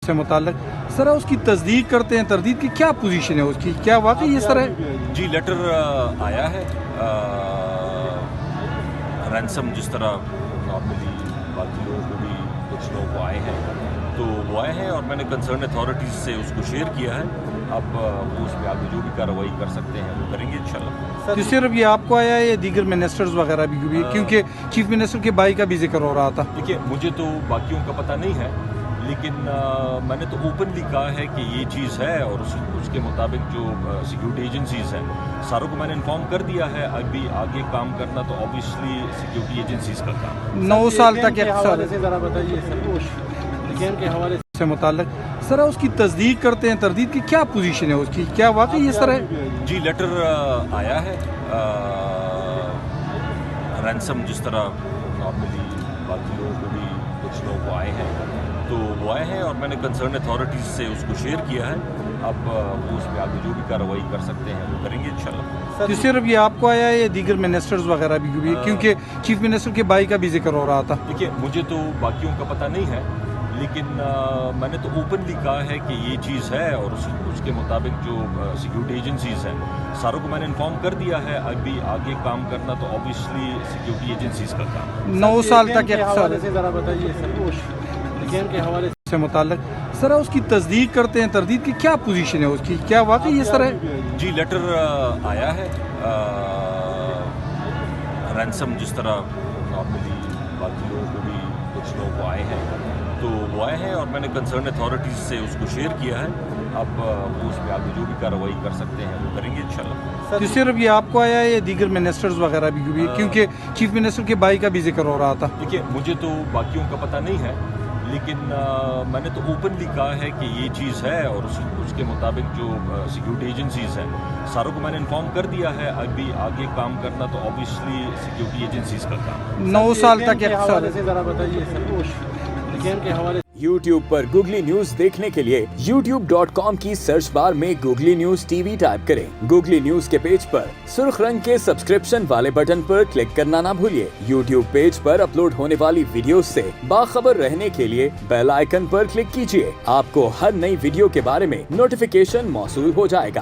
سے متعلق سر اس کی تصدیق کرتے ہیں, تردید کی کیا پوزیشن ہے اس کی, کیا واقعی یہ سر ہے؟ جی لیٹر آیا ہے رینسم, جس طرح نارملی باقی لوگوں کو بھی کچھ لوگوں کو آئے ہیں, تو وہ آئے ہیں اور میں نے کنسرن اتھارٹیز سے اس کو شیئر کیا ہے. اب وہ اس پہ آگے جو بھی کارروائی کر سکتے ہیں وہ کریں گے انشاءاللہ. تو صرف یہ آپ کو آیا ہے یا دیگر منسٹرز وغیرہ بھی ہوئی, کیونکہ چیف منسٹر کے بھائی کا بھی ذکر ہو رہا تھا؟ دیکھیے مجھے تو باقیوں کا پتہ نہیں ہے, لیکن میں نے تو اوپنلی کہا ہے کہ یہ چیز ہے, اور اس کے مطابق جو سیکیورٹی ایجنسیز ہیں ساروں کو میں نے انفارم کر دیا ہے. ابھی آگے کام کرنا تو اوبیسلی سیکیورٹی ایجنسیز کا کام. 9 سال تک ذرا بتائیے کے حوالے سے متعلق سر اس کی تصدیق کرتے ہیں, تردید کی کیا پوزیشن ہے اس کی, کیا واقعی یہ سر ہے؟ جی لیٹر آیا ہے رینسم, جس طرح نارملی باقی لوگوں کو بھی کچھ لوگوں کو آئے ہیں, تو وہ آئے ہیں اور میں نے کنسرن اتھارٹیز سے اس کو شیئر کیا ہے. اب وہ اس پہ آگے جو بھی کارروائی کر سکتے ہیں وہ کریں گے انشاءاللہ. تو صرف یہ آپ کو آیا ہے یا دیگر منسٹرز وغیرہ بھی ہوئی, کیونکہ چیف منسٹر کے بھائی کا بھی ذکر ہو رہا تھا؟ دیکھیے مجھے تو باقیوں کا پتہ نہیں ہے, لیکن میں نے تو اوپنلی کہا ہے کہ یہ چیز ہے, اور اس کے مطابق جو سیکیورٹی ایجنسیز ہیں ساروں کو میں نے انفارم کر دیا ہے. ابھی آگے کام کرنا تو اوبیسلی سیکیورٹی ایجنسیز کا کام. 9 سال تک ذرا بتائیے کے حوالے سے متعلق سر اس کی تصدیق کرتے ہیں, تردید کی کیا پوزیشن ہے اس کی, کیا واقعی یہ سر ہے؟ جی لیٹر آیا ہے رینسم, جس طرح نارملی باقی لوگوں کو بھی کچھ لوگوں کو آئے ہیں, تو وہ آئے ہیں اور میں نے کنسرن اتھارٹیز سے اس کو شیئر کیا ہے. اب وہ اس پہ آگے جو بھی کارروائی کر سکتے ہیں وہ کریں گے انشاءاللہ. تو صرف یہ آپ کو آیا ہے یا دیگر منسٹرز وغیرہ بھی ہوئی, کیونکہ چیف منسٹر کے بھائی کا بھی ذکر ہو رہا تھا؟ دیکھیے مجھے تو باقیوں کا پتہ نہیں ہے, لیکن میں نے تو اوپنلی کہا ہے کہ یہ چیز ہے, اور اس کے مطابق جو سیکیورٹی ایجنسیز ہیں ساروں کو میں نے انفارم کر دیا ہے. ابھی آگے کام کرنا تو اوبیسلی سیکیورٹی ایجنسیز کا کام. 9 سال تک ذرا بتائیے کے حوالے. یوٹیوب پر گوگلی نیوز دیکھنے کے لیے youtube.com کی سرچ بار میں googly news T V type کریں. گوگلی نیوز کے پیج پر سرخ رنگ کے سبسکرپشن والے بٹن پر کلک کرنا نہ بھولیے. یوٹیوب پیج پر اپلوڈ ہونے والی ویڈیوز سے باخبر رہنے کے لیے بیل آئیکن پر کلک کیجیے. آپ کو ہر نئی ویڈیو کے بارے میں نوٹیفیکیشن موصول ہو جائے گا.